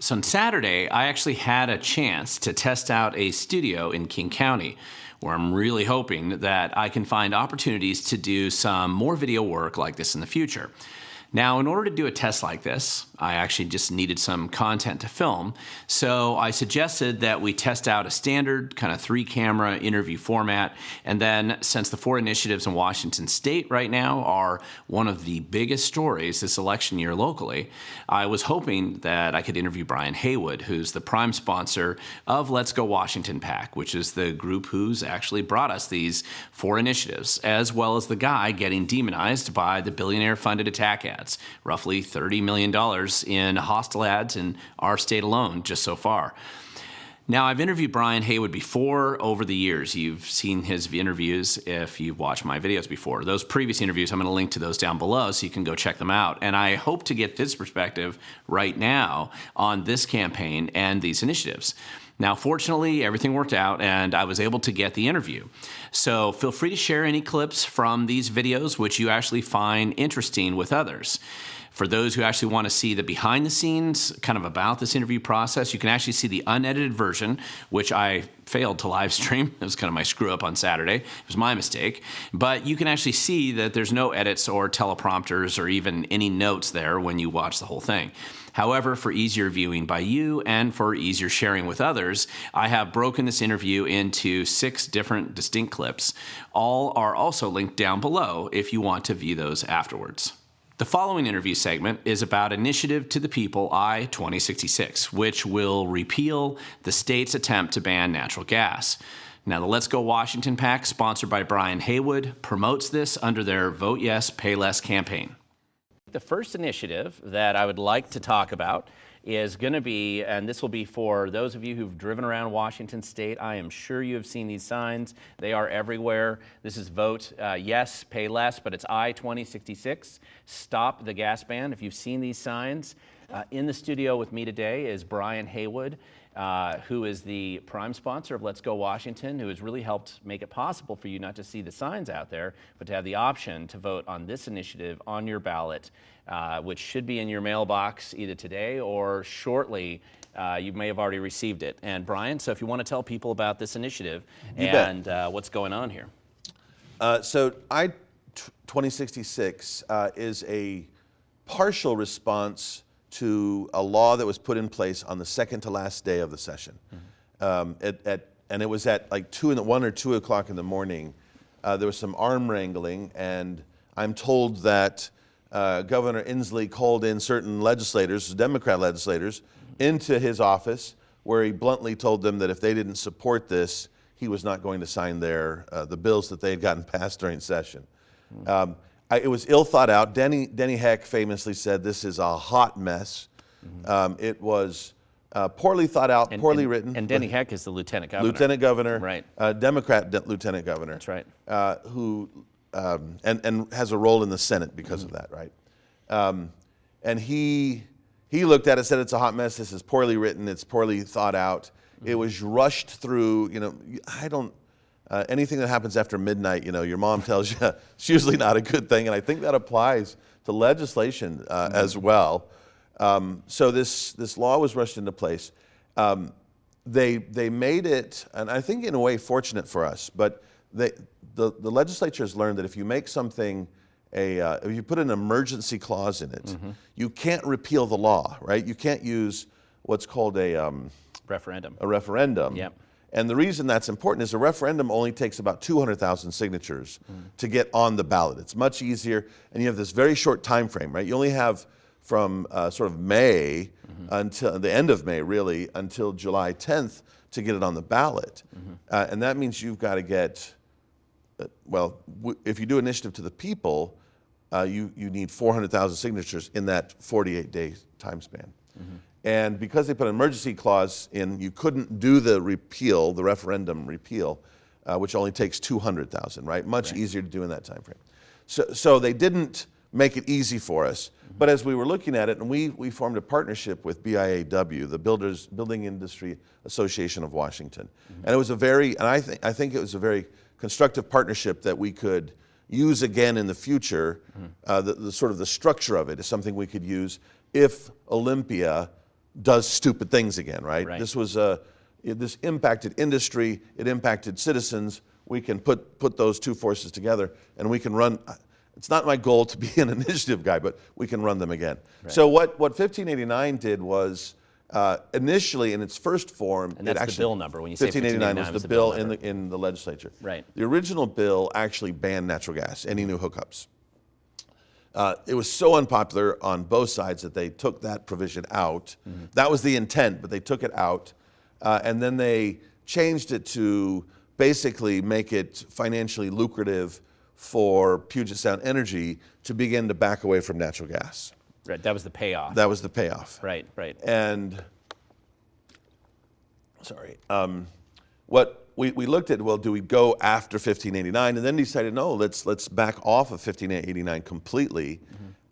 So on Saturday, I actually had a chance to test out a studio in King County, where I'm really hoping that I can find opportunities to do some more video work like this in the future. Now, in order to do a test like this, I actually just needed some content to film, so I suggested that we test out a standard kind of 3-camera interview format, and then since the 4 initiatives in Washington State right now are one of the biggest stories this election year locally, I was hoping that I could interview Brian Heywood, who's the prime sponsor of Let's Go Washington PAC, which is the group who's actually brought us these 4 initiatives, as well as the guy getting demonized by the billionaire-funded attack ads. Roughly $30 million in hostile ads in our state alone just so far. Now, I've interviewed Brian Heywood before over the years. You've seen his interviews if you've watched my videos before. Those previous interviews, I'm going to link to those down below so you can go check them out. And I hope to get this perspective right now on this campaign and these initiatives. Now, fortunately, everything worked out and I was able to get the interview. So feel free to share any clips from these videos which you actually find interesting with others. For those who actually want to see the behind the scenes kind of about this interview process, you can actually see the unedited version, which I failed to live stream. It was kind of my screw up on Saturday. It was my mistake. But you can actually see that there's no edits or teleprompters or even any notes there when you watch the whole thing. However, for easier viewing by you and for easier sharing with others, I have broken this interview into 6 different distinct clips. All are also linked down below if you want to view those afterwards. The following interview segment is about Initiative to the People I-2066, which will repeal the state's attempt to ban natural gas. Now, the Let's Go Washington PAC, sponsored by Brian Heywood, promotes this under their Vote Yes, Pay Less campaign. The first initiative that I would like to talk about is going to be, and this will be for those of you who've driven around Washington State. I am sure you have seen these signs. They are everywhere. This is Vote Yes, Pay Less, but it's I-2066, Stop the Gas Ban. If you've seen these signs, in the studio with me today is Brian Heywood, who is the prime sponsor of Let's Go Washington, who has really helped make it possible for you not to see the signs out there, but to have the option to vote on this initiative on your ballot, which should be in your mailbox either today or shortly. You may have already received it. And Brian, so if you want to tell people about this initiative and what's going on here. So I-2066 is a partial response to a law that was put in place on the second to last day of the session. And it was at like 1 or 2 o'clock in the morning. There was some arm wrangling, and I'm told that Governor Inslee called in certain legislators, Democrat legislators, into his office, where he bluntly told them that if they didn't support this, he was not going to sign the bills that they had gotten passed during session. It was ill thought out. Denny Heck famously said this is a hot mess. It was poorly thought out, poorly written. And Denny Heck is the lieutenant governor. Lieutenant governor, right? Democrat lieutenant governor. That's right. Who and has a role in the Senate because of that, right? And he looked at it, said it's a hot mess. This is poorly written. It's poorly thought out. It was rushed through. You know, I don't. Anything that happens after midnight, you know, your mom tells you it's usually not a good thing, and I think that applies to legislation as well. So this law was rushed into place. They made it, and I think in a way fortunate for us, but the legislature has learned that if you make something if you put an emergency clause in it, you can't repeal the law, right? You can't use what's called a referendum. A referendum. Yep. And the reason that's important is a referendum only takes about 200,000 signatures to get on the ballot. It's much easier, and you have this very short time frame, right? You only have from sort of May until the end of May, really, until July 10th to get it on the ballot. And that means you've got to get, if you do initiative to the people, you need 400,000 signatures in that 48-day time span. And because they put an emergency clause in, you couldn't do the referendum repeal, which only takes 200,000, right? Much easier to do in that time frame. So they didn't make it easy for us. But as we were looking at it, and we formed a partnership with BIAW, the Building Industry Association of Washington. And it was I think it was a very constructive partnership that we could use again in the future. The sort of the structure of it is something we could use if Olympia does stupid things again, right? Right. This was this impacted industry, it impacted citizens. We can put those two forces together, and we can run. It's not my goal to be an initiative guy, but we can run them again. Right. So what 1589 did was initially in its first form, And that's it actually, the bill number when you say 1589 was the bill in the legislature. Right. The original bill actually banned natural gas, any new hookups. It was so unpopular on both sides that they took that provision out. Mm-hmm. That was the intent, but they took it out. And then they changed it to basically make it financially lucrative for Puget Sound Energy to begin to back away from natural gas. Right, that was the payoff. That was the payoff. Right, right. And, what we looked at, well, do we go after 1589? And then decided, no, let's back off of 1589 completely.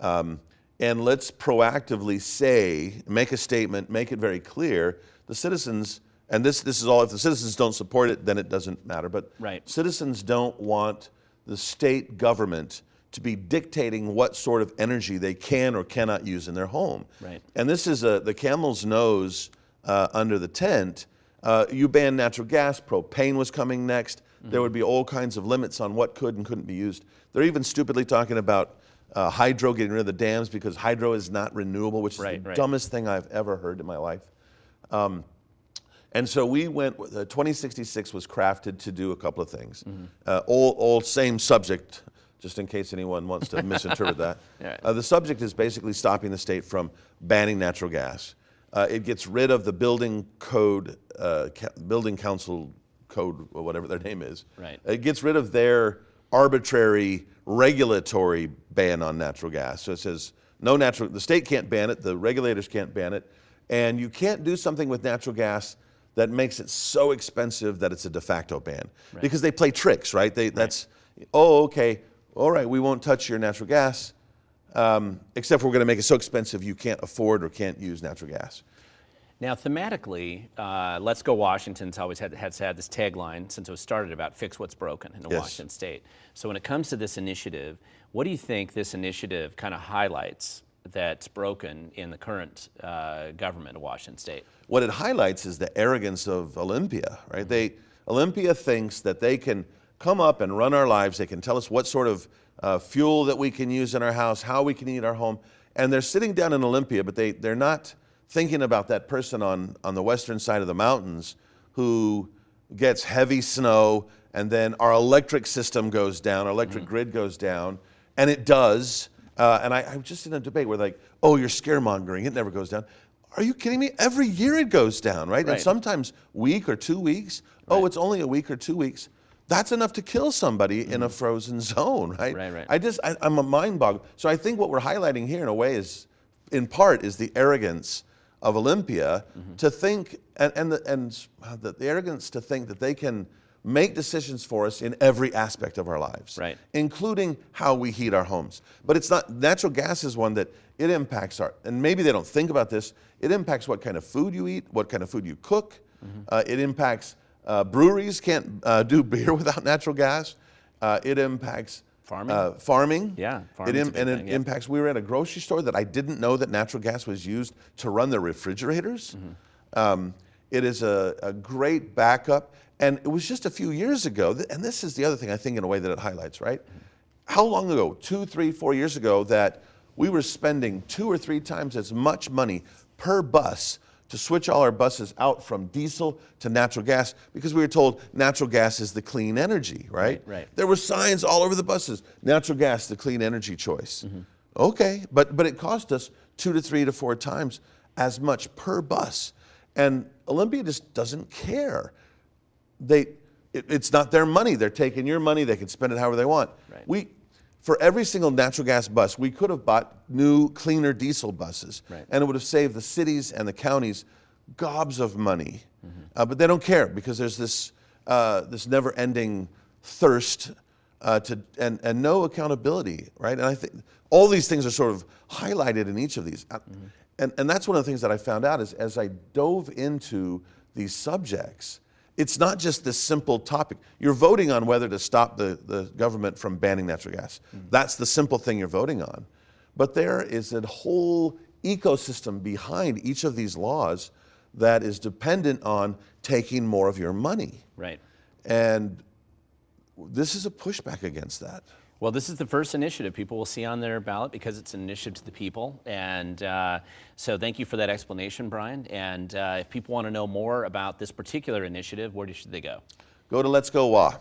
Mm-hmm. And let's proactively say, make a statement, make it very clear, the citizens, and this is all, if the citizens don't support it, then it doesn't matter. But Right. citizens don't want the state government to be dictating what sort of energy they can or cannot use in their home. Right. And this is the camel's nose under the tent. You ban natural gas, propane was coming next. Mm-hmm. There would be all kinds of limits on what could and couldn't be used. They're even stupidly talking about hydro, getting rid of the dams because hydro is not renewable, which is Right, the right. dumbest thing I've ever heard in my life. And so we went, 2066 was crafted to do a couple of things. Mm-hmm. All same subject, just in case anyone wants to misinterpret that. Yeah. The subject is basically stopping the state from banning natural gas. It gets rid of the building code, building council code, or whatever their name is. Right. It gets rid of their arbitrary regulatory ban on natural gas. So it says the state can't ban it, the regulators can't ban it, and you can't do something with natural gas that makes it so expensive that it's a de facto ban. Right. Because they play tricks, right? That's, oh, okay, all right, we won't touch your natural gas, except for we're going to make it so expensive you can't afford or can't use natural gas. Now, thematically, Let's Go Washington's always had this tagline since it was started about fix what's broken in Yes. Washington State. So when it comes to this initiative, what do you think this initiative kind of highlights that's broken in the current government of Washington State? What it highlights is the arrogance of Olympia, right? Olympia thinks that they can come up and run our lives. They can tell us what sort of fuel that we can use in our house, how we can heat our home. And they're sitting down in Olympia, but they're not thinking about that person on the western side of the mountains who gets heavy snow, and then our electric system goes down, our electric grid goes down, and it does. And I'm just in a debate where like, oh, you're scaremongering, it never goes down. Are you kidding me? Every year it goes down, right? Right. And sometimes week or 2 weeks. Oh, Right. it's only a week or 2 weeks. That's enough to kill somebody in a frozen zone, right? Right, right. I'm a mind boggled. So I think what we're highlighting here in a way is, in part, is the arrogance of Olympia to think, and the arrogance to think that they can make decisions for us in every aspect of our lives, Right. including how we heat our homes. But it's not, natural gas is one that it impacts and maybe they don't think about this, it impacts what kind of food you eat, what kind of food you cook. It impacts, breweries can't do beer without natural gas. It impacts Farming? farming. Yeah, It farming's a big thing, yeah. impacts, we were at a grocery store that I didn't know that natural gas was used to run their refrigerators. It is a great backup. And it was just a few years ago, and this is the other thing I think in a way that it highlights, right? How long ago, 2, 3, 4 years ago, that we were spending 2 or 3 times as much money per bus to switch all our buses out from diesel to natural gas because we were told natural gas is the clean energy, right? Right. There were signs all over the buses, natural gas, the clean energy choice. Okay, but it cost us 2 to 3 to 4 times as much per bus. And Olympia just doesn't care. It's not their money. They're taking your money. They can spend it however they want. Right. For every single natural gas bus, we could have bought new, cleaner diesel buses, Right. and it would have saved the cities and the counties gobs of money. But they don't care because there's this never-ending thirst and no accountability, right? And I think all these things are sort of highlighted in each of these. And that's one of the things that I found out is as I dove into these subjects, it's not just this simple topic. You're voting on whether to stop the government from banning natural gas. That's the simple thing you're voting on. But there is a whole ecosystem behind each of these laws that is dependent on taking more of your money. Right. And this is a pushback against that. Well, this is the first initiative people will see on their ballot because it's an initiative to the people. And so thank you for that explanation, Brian. And if people want to know more about this particular initiative, where should they go? Go to Let's Go WA.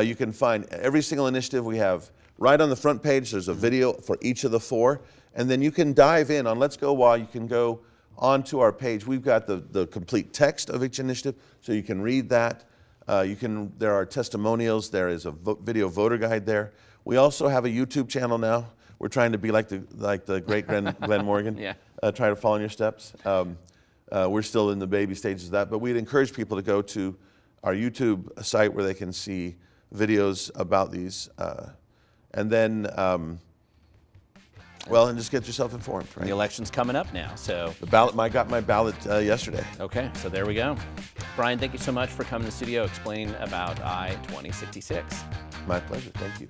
You can find every single initiative we have right on the front page. There's a video for each of the 4. And then you can dive in on Let's Go WA. You can go onto our page. We've got the complete text of each initiative, so you can read that. There are testimonials. There is a video voter guide there. We also have a YouTube channel now. We're trying to be like the great Glenn Morgan. Yeah. Try to follow in your steps. We're still in the baby stages of that, but we'd encourage people to go to our YouTube site where they can see videos about these, and then, and just get yourself informed. Right? And the election's coming up now, so. The ballot, I got my ballot yesterday. Okay, so there we go. Brian, thank you so much for coming to the studio explaining about I-2066. My pleasure, thank you.